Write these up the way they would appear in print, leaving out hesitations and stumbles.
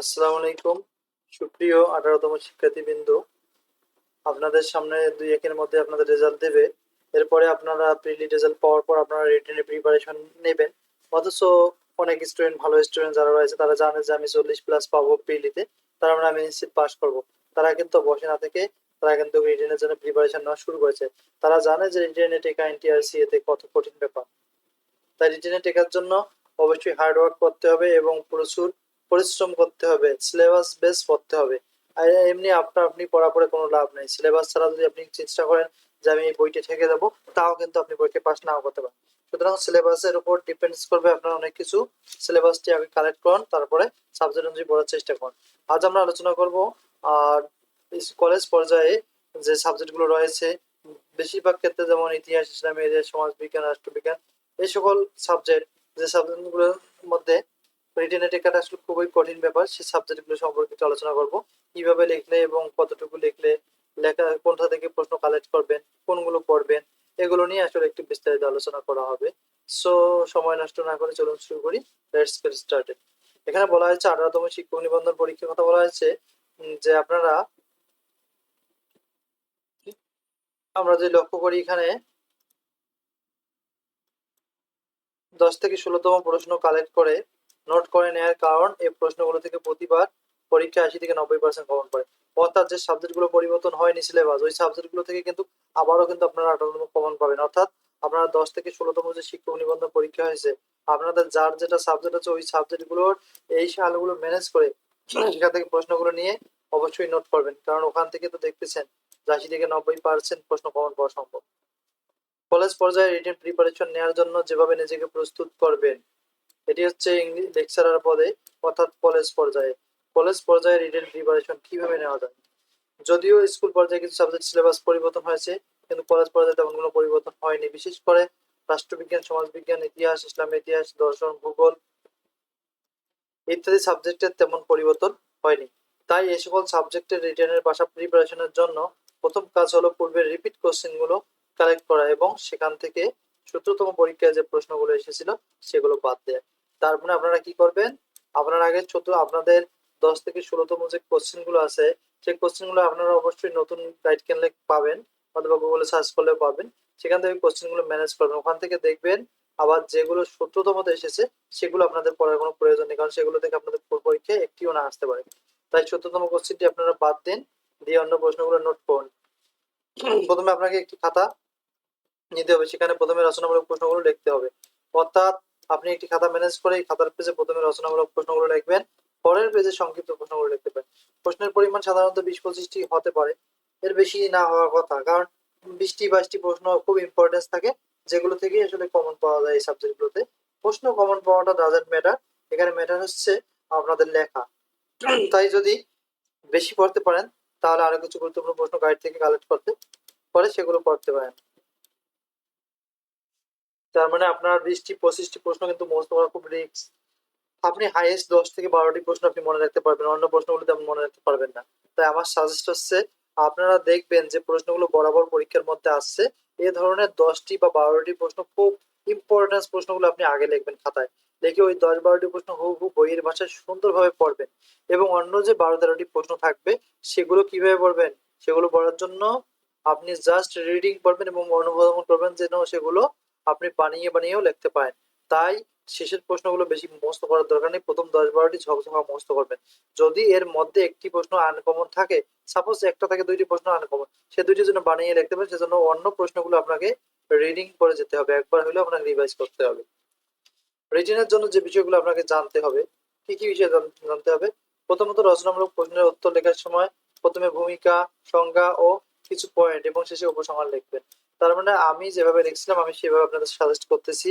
আসসালামু আলাইকুম। সুপ্রিয় 18তম শিক্ষার্থীবৃন্দ, আপনাদের সামনে 2-1 এর মধ্যে আপনাদের রেজাল্ট দেবে। এরপরে আপনারা প্রিলি রেজাল্ট পাওয়ার পর আপনারা রিটেনের প্রিপারেশন নেবেন। অথচ অনেক স্টুডেন্ট, ভালো স্টুডেন্ট যারা রয়েছে তারা জানে যে আমি 40+ পাবো প্রিলিতে, তার মানে আমি নিশ্চিত পাস করব। তারা কিন্তু বসে না থেকে তারা কিন্তু রিটেনের জন্য প্রিপারেশন নেওয়া শুরু করেছে। তারা জানে যে রিটেনে টেকা এনটিআরসি এতে কত কঠিন ব্যাপার। তাই রিটেনে টেকার জন্য অবশ্যই হার্ড ওয়ার্ক করতে হবে এবং প্রচুর পরিশ্রম করতে হবে, সিলেবাস বেস পড়তে হবে। আর এমনি আপনি পড়া পড়ে কোনো লাভ নেই। সিলেবাস ছাড়া যদি আপনি চেষ্টা করেন যে আমি এই বইটা থেকে দেবো, তাও কিন্তু আপনি বইকে পাস নাও করতে পারেন। সুতরাং সিলেবাসের উপর ডিপেন্ডস করবে আপনার অনেক কিছু। সিলেবাসটি আগে কালেক্ট করুন, তারপরে সাবজেক্ট অনুযায়ী পড়ার চেষ্টা করুন। আজ আমরা আলোচনা করব আর কলেজ পর্যায়ে যে সাবজেক্টগুলো রয়েছে, বেশিরভাগ ক্ষেত্রে যেমন ইতিহাস, ইসলামী, সমাজবিজ্ঞান, রাষ্ট্রবিজ্ঞান, এই সকল সাবজেক্ট, যে সাবজেক্টগুলোর মধ্যে রিটেনে টেকাটা আসলে খুবই কঠিন ব্যাপার, সেই সাবজেক্টগুলো সম্পর্কে একটু আলোচনা করব। কিভাবে লিখলে এবং কতটুকু লিখলে, লেখা কোনটা থেকে প্রশ্ন কালেক্ট করবেন, কোনগুলো পড়বেন, এগুলো নিয়ে আসলে একটু বিস্তারিত আলোচনা করা হবে। সো সময় নষ্ট না করে চলুন শুরু করি। Let's get started. এখানে বলা হয়েছে 18তম শিক্ষক নিবন্ধন পরীক্ষার কথা বলা হয়েছে। যে আপনারা, আমরা যে লক্ষ্য করি এখানে 10 থেকে 16তম প্রশ্ন কালেক্ট করে নোট করে নেওয়ার কারণ এই প্রশ্নগুলো থেকে প্রতিবার পরীক্ষা 80 থেকে 90% কমন পড়ে। অর্থাৎ যে সাবজেক্টগুলো পরিবর্তন হয়নি সিলেবাস, ওই সাবজেক্টগুলো থেকে কিন্তু আবারও কিন্তু আপনারা 18তম কমন পাবেন। অর্থাৎ আপনারা 10 থেকে 16তম যে শিক্ষক নিবন্ধন পরীক্ষা হয়েছে, আপনাদের যার যেটা সাবজেক্ট আছে ওই সাবজেক্টগুলোর এই সালগুলো ম্যানেজ করে সেখান থেকে প্রশ্নগুলো নিয়ে অবশ্যই নোট করবেন, কারণ ওখান থেকে তো দেখতেছেন 80 থেকে 90% প্রশ্ন কমন পাওয়া সম্ভব। কলেজ পর্যায়ে রিটেন প্রিপারেশন নেওয়ার জন্য যেভাবে নিজেকে প্রস্তুত করবেন, এটি হচ্ছে ইংলিশ লেকচারার পদে, অর্থাৎ কলেজ পর্যায়ে রিটেন প্রিপারেশন কিভাবে নেওয়া যায়। যদিও স্কুল পর্যায়ে কিছু সাবজেক্ট সিলেবাস পরিবর্তন হয়েছে, কিন্তু কলেজ পর্যায়ে তেমন কোনো পরিবর্তন হয়নি। বিশেষ করে রাষ্ট্রবিজ্ঞান, সমাজবিজ্ঞান, ইতিহাস, ইসলামী ইতিহাস, দর্শন, ভূগোল ইত্যাদি সাবজেক্টের তেমন পরিবর্তন হয়নি। তাই এই সকল সাবজেক্টের রিটেনের পাশা প্রিপারেশনের জন্য প্রথম কাজ হলো পূর্বের রিপিট কোশ্চেনগুলো কালেক্ট করা এবং সেখান থেকে 17তম পরীক্ষায় যে প্রশ্নগুলো এসেছিল সেগুলো বাদ দেয়া। তারপরে আপনারা কি করবেন, আপনার আগে আপনাদের 10 থেকে 16তম যে কোশ্চেনগুলো আছে, সেই কোশ্চেনগুলো আপনারা অবশ্যই নতুন গাইড কিনলে পাবেন, অথবা গুগলে সার্চ করলেও পাবেন। সেখান থেকে কোশ্চেনগুলো ম্যানেজ করবেন, ওখান থেকে দেখবেন। আবার যেগুলো 17তমতে এসেছে সেগুলো আপনাদের পড়ার কোনো প্রয়োজন নেই, কারণ সেগুলো থেকে আপনাদের পরীক্ষায় একটিও না আসতে পারে। তাই 17তম কোশ্চেনটি আপনারা বাদ দিন, দিয়ে অন্য প্রশ্নগুলো নোট করুন। প্রথমে আপনাকে একটি খাতা নিতে হবে, সেখানে প্রথমে রচনামূলক প্রশ্নগুলো লিখতে হবে। অর্থাৎ আপনি একটি খাতা ম্যানেজ করে এই খাতার পেজে প্রথমে রচনামূলক প্রশ্নগুলো লিখবেন, পরের পেজে সংক্ষিপ্ত প্রশ্নগুলো লিখতে পারেন। প্রশ্নের পরিমাণ সাধারণত 20-25টি হতে পারে, এর বেশি না হওয়ার কথা, কারণ 20-22টি প্রশ্ন খুব ইম্পর্টেন্স থাকে, যেগুলো থেকে আসলে কমন পাওয়া যায়। এই সাবজেক্টগুলোতে প্রশ্ন কমন পাওয়াটা ডাজেন্ট ম্যাটার, এখানে ম্যাটার হচ্ছে আপনাদের লেখা। তাই যদি বেশি পড়তে পারেন তাহলে আরো কিছু গুরুত্বপূর্ণ প্রশ্ন গাইড থেকে কালেক্ট করতে পারে, সেগুলো পড়তে পারেন। তার মানে আপনার 20-25টি প্রশ্ন কিন্তু মুখস্থ করা খুব রিস্ক। আপনি হাইয়েস্ট 10 থেকে 12টি প্রশ্ন আপনি মনে রাখতে পারবেন, অন্য প্রশ্নগুলো তেমন মনে রাখতে পারবেন না। তাই আমার সাজেস্ট হচ্ছে আপনারা দেখবেন যে প্রশ্নগুলো বরাবর পরীক্ষার মধ্যে আসছে, এই ধরনের 10টি বা 12টি প্রশ্ন, খুব ইম্পর্টেন্স প্রশ্নগুলো আপনি আগে লিখবেন খাতায়। লিখে ওই 10-12টি প্রশ্ন হুবহু বইয়ের ভাষায় সুন্দরভাবে পড়বেন। এবং অন্য যে 12-13টি প্রশ্ন থাকবে সেগুলো কিভাবে পড়বেন, সেগুলো পড়ার জন্য আপনি জাস্ট রিডিং পড়বেন এবং অনুধাবন করবেন, যেন সেগুলো আপনি বানিয়ে বানিয়েও লিখতে পারেন। তাই শেষের প্রশ্নগুলো বেশি মুখস্থ করার দরকার নেই, প্রথম 10-12টি ঝকঝকা মুখস্থ করবেন। যদি এর মধ্যে একটি প্রশ্ন আনকমন থাকে, সাপোজ একটা থেকে 2টি প্রশ্ন আনকমন, সে 2টির জন্য বানিয়ে লিখতে পারেন, সেজন্য অন্য প্রশ্নগুলো আপনাকে রিডিং করে যেতে হবে, একবার হলেও আপনাকে রিভাইজ করতে হবে। রিটেনের জন্য যে বিষয়গুলো আপনাকে জানতে হবে, কি কি বিষয় জানতে হবে। প্রথমত রচনামূলক প্রশ্নের উত্তর লেখার সময় প্রথমে ভূমিকা, সংজ্ঞা ও কিছু পয়েন্ট এবং শেষে উপসংহার লিখবেন। তার মানে আমি যেভাবে লিখছিলাম আমি সেভাবে আপনাদের সাজেস্ট করতেছি।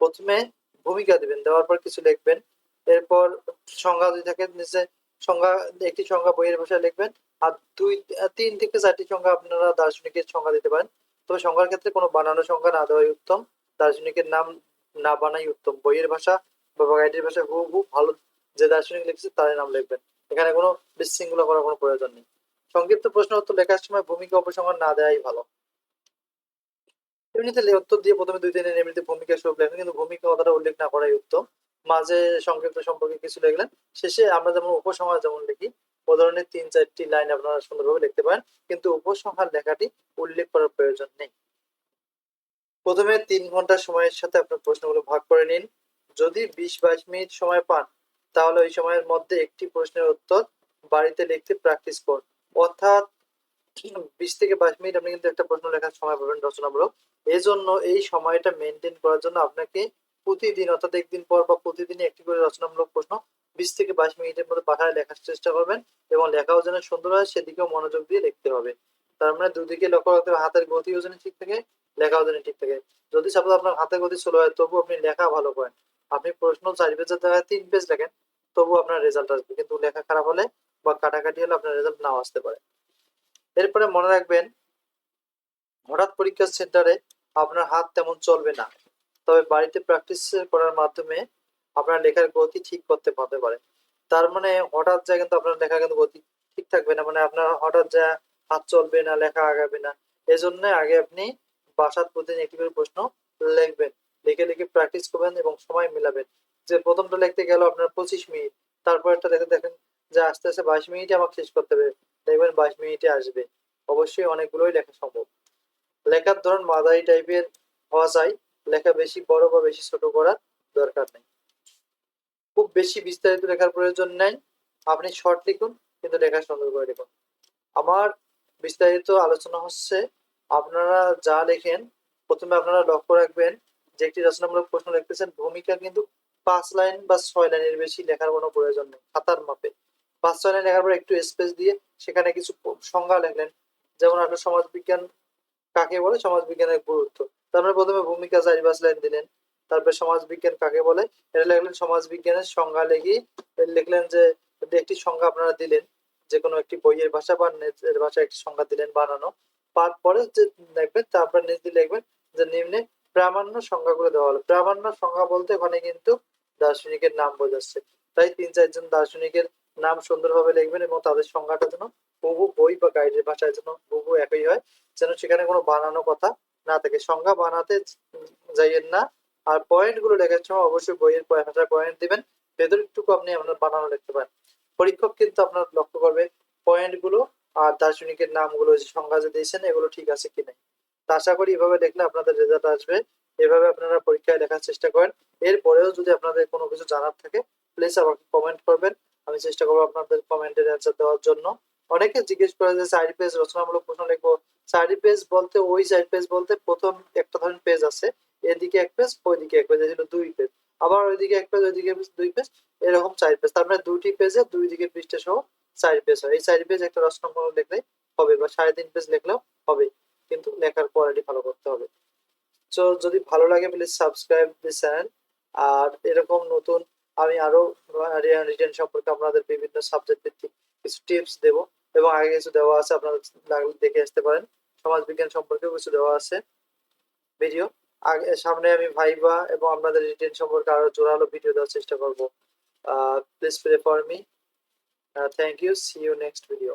প্রথমে ভূমিকা দিবেন, দেওয়ার পর কিছু লিখবেন। এরপর সংজ্ঞা যদি থাকে নিচে সংজ্ঞা, একটি সংজ্ঞা বইয়ের ভাষায় লিখবেন। আর 3 থেকে 4টি সংজ্ঞা আপনারা দার্শনিকের সংজ্ঞা দিতে পারেন, তবে সংজ্ঞার ক্ষেত্রে কোনো বানানো সংজ্ঞা না দেওয়াই উত্তম। দার্শনিকের নাম না বানাই উত্তম। বইয়ের ভাষা বা গাইডের ভাষা হুবহু ভালো যে দার্শনিক লিখেছে তারই নাম লিখবেন, এখানে কোনো বিশৃঙ্খলা করার কোনো প্রয়োজন নেই। সংক্ষিপ্ত প্রশ্ন উত্তর লেখার সময় ভূমিকা উপসংহার না দেওয়াই ভালো। এমনিতে উত্তর দিয়ে প্রথমে 2-3 এমনিতে ভূমিকা স্বরূপ লেখেন, কিন্তু ভূমিকা কথাটা উল্লেখ না করাই উত্তম। মাঝে সংক্ষিপ্ত সম্পর্কে কিছু লিখলেন, শেষে আমরা যেমন উপসংহার যেমন লিখি ও ধরনের ৩-৪টি লাইন আপনারা সুন্দরভাবে লিখতে পারেন, কিন্তু উপসংহার লেখাটি উল্লেখ করার প্রয়োজন নেই। প্রথমে ৩ ঘন্টা সময়ের সাথে আপনার প্রশ্নগুলো ভাগ করে নিন। যদি ২০-২২ মিনিট সময় পান তাহলে ওই সময়ের মধ্যে একটি প্রশ্নের উত্তর বাড়িতে লিখতে প্র্যাকটিস করুন। অর্থাৎ ২০ থেকে ২২ মিনিট আপনি কিন্তু একটা প্রশ্ন লেখার সময় পাবেন রচনামূলক। এই জন্য এই সময়টা মেনটেন করার জন্য আপনাকে প্রতিদিন অর্থাৎ একদিন পর বা প্রতিদিনই একটি করে রচনামূলক প্রশ্ন ২০ থেকে ২২ মিনিটের মধ্যে পাঠায় লেখার চেষ্টা করবেন, এবং লেখাও যেন সুন্দর হয় সেদিকেও মনোযোগ দিয়ে লিখতে হবে। তার মানে দুদিকে লক্ষ্য রাখতে হবে, হাতের গতিও যেন ঠিক থাকে, লেখাও যেন ঠিক থাকে। যদি সাপোজ আপনার হাতের গতি স্লো হয় তবু আপনি লেখা ভালো করেন, আপনি প্রশ্ন ৪ পেজের জায়গায় ৩ পেজ লেখেন, তবু আপনার রেজাল্ট আসবে, কিন্তু লেখা খারাপ হলে বা কাটাকাটি হলে আপনার রেজাল্ট নাও আসতে পারে। এরপরে মনে রাখবেন, হঠাৎ পরীক্ষার সেন্টারে আপনার হাত তেমন চলবে না, তবে বাড়িতে প্র্যাকটিস করার মাধ্যমে আপনার লেখার গতি ঠিক করতে হতে পারে। তার মানে হঠাৎ যা কিন্তু আপনার লেখা কিন্তু গতি ঠিক থাকবে না, মানে আপনার হঠাৎ যা হাত চলবে না, লেখা আগাবে না। এজন্য আগে আপনি বাসার প্রতিদিন একটি করে প্রশ্ন লিখবেন, লিখে লিখে প্র্যাকটিস করবেন এবং সময় মিলাবেন। যে প্রথমটা লিখতে গেল আপনার 25 মিনিট, তারপরটা দেখেন যে আস্তে আস্তে 22 মিনিটে আমাকে শেষ করতে হবে, দেখবেন 22 মিনিটে আসবে। অবশ্যই অনেকগুলোই লেখা সম্ভব। লেখার ধরন মাঝারি টাইপের হওয়া চাই, লেখা বেশি বড় বা বেশি ছোট করার দরকার নেই। খুব বেশি বিস্তারিত লেখার প্রয়োজন নেই, আপনি শর্ট লিখুন কিন্তু লেখা সুন্দর করে লিখুন। আমার বিস্তারিত আলোচনা হচ্ছে, আপনারা যা লেখেন প্রথমে আপনারা লক্ষ্য রাখবেন যে একটি রচনামূলক প্রশ্ন লিখতেছেন, ভূমিকা কিন্তু ৫ লাইন বা ৬ লাইনের বেশি লেখার কোনো প্রয়োজন নেই। খাতার মাপে ৫-৬ লাইন লেখার পর একটু স্পেস দিয়ে সেখানে কিছু সংজ্ঞা লিখলেন, যেমন আপনার সমাজবিজ্ঞান কাকে বলে, সমাজবিজ্ঞানের গুরুত্ব। তারপরে প্রথমে ভূমিকা ৪-৫ লাইন দিলেন, তারপরে সমাজবিজ্ঞান কাকে বলে এটা লিখলেন, সমাজবিজ্ঞানের সংজ্ঞা লিখলেন যে একটি সংজ্ঞা আপনারা দিলেন, যে কোনো একটি বইয়ের ভাষা বা নিজের ভাষায় একটি সংজ্ঞা দিলেন বানানো। তারপরে যে লিখবেন, তারপরে নিচ দিয়ে লিখবেন যে নিম্নে প্রামাণ্য সংজ্ঞাগুলো দেওয়া হলো। প্রামাণ্য সংজ্ঞা বলতে ওখানে কিন্তু দার্শনিকের নাম বোঝাচ্ছে, তাই ৩-৪ জন দার্শনিকের নাম সুন্দরভাবে লিখবেন এবং তাদের সংজ্ঞাটা যেন হুবহু বই বা গাইডের ভাষায় যেন হুবহু একই হয়, যেন সেখানে কোনো বানানো কথা না থাকে। সংজ্ঞা বানাতে যাইয়েন না। আর পয়েন্ট গুলো লেখার সময় অবশ্যই বইয়ের ভাষায় পয়েন্ট দিবেন, ভেতরটুকু আপনি আপনার বানানো লিখতে পারেন। পরীক্ষক কিন্তু আপনার লক্ষ্য করবে পয়েন্ট গুলো আর দার্শনিকের নামগুলো, যে সংজ্ঞা যে দিয়েছেন এগুলো ঠিক আছে কিনা। তা আশা করি এভাবে দেখলে আপনাদের রেজাল্ট আসবে। এভাবে আপনারা পরীক্ষায় লেখার চেষ্টা করেন। এরপরেও যদি আপনাদের কোনো কিছু জানার থাকে প্লিজ আমাকে কমেন্ট করবেন, আমি চেষ্টা করবো আপনাদের কমেন্টের অ্যান্সার দেওয়ার জন্য। অনেকে জিজ্ঞেস করে যে ৪ পেজ রচনামূলক প্রশ্ন লিখবো। ৪ পেজ বলতে ওই ৪ পেজ বলতে প্রথম একটা ধরেন পেজ আছে, এদিকে ১ পেজ ওইদিকে ১ পেজ, এই হলো ২ পেজ, আবার ওইদিকে ১ পেজ ওইদিকে ২ পেজ, এরকম ৪ পেজ। তার মানে ২টি পেজে ২ দিকে পৃষ্ঠা সহ ৪ পেজ হয়। এই ৪ পেজ একটা রচনামূলক লিখলেই হবে, বা ৩.৫ পেজ লিখলেও হবে, কিন্তু লেখার কোয়ালিটি ভালো করতে হবে। তো যদি ভালো লাগে প্লিজ সাবস্ক্রাইব দিস চ্যানেল। আর এরকম নতুন আমি আরো রিটেন সম্পর্কে আপনাদের বিভিন্ন সাবজেক্ট ভিত্তিক কিছু টিপস দেব, এবং আগে কিছু দেওয়া আছে, আপনারা লাগলে দেখে আসতে পারেন। সমাজ বিজ্ঞান সম্পর্কেও কিছু দেওয়া আছে ভিডিও। আগে সামনে আমি ভাইবা এবং আপনাদের রিটেন সম্পর্কে আরো জোরালো ভিডিও দেওয়ার চেষ্টা করব। Please pray for me. Thank you, see you next video.